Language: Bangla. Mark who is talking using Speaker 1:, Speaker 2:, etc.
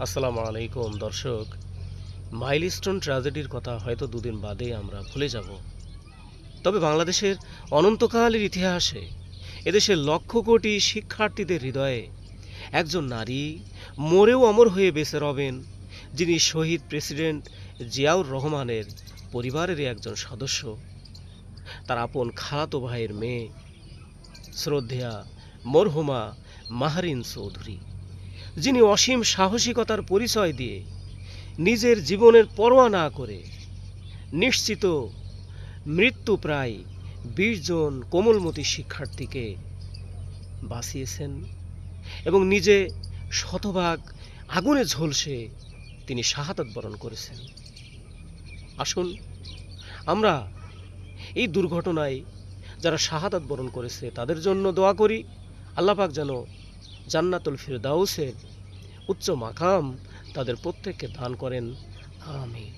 Speaker 1: আসসালামু আলাইকুম দর্শক। মাইলস্টোন ট্র্যাজেডির কথা হয়তো দুদিন বাদে আমরা ভুলে যাব। তবে বাংলাদেশের অনন্তকালের ইতিহাসে এদেশের লক্ষ কোটি শিক্ষার্থীদের হৃদয়ে একজন নারী মরেও অমর হয়ে বেঁচে রবেন, যিনি শহীদ প্রেসিডেন্ট জিয়াউর রহমানের পরিবারেরই একজন সদস্য, তার আপন খালাতো ভাইয়ের মেয়ে, শ্রদ্ধেয়া মরহুমা মাহারিন চৌধুরী, যিনি অসীম সাহসিকতার পরিচয় দিয়ে নিজের জীবনের পরোয়া না করে নিশ্চিত মৃত্যু প্রায় ২০ জন কোমলমতি শিক্ষার্থীকে বাঁচিয়েছেন এবং নিজে শতভাগ আগুনে ঝলসে তিনি শাহাদাত বরণ করেছেন। আসুন আমরা এই দুর্ঘটনায় যারা শাহাদাত বরণ করেছে তাদের জন্য দোয়া করি, আল্লাহ পাক যেন জান্নাতুল ফিরদাউসের উচ্চ মাকাম তাদের প্রত্যেককে দান করেন। আমিন।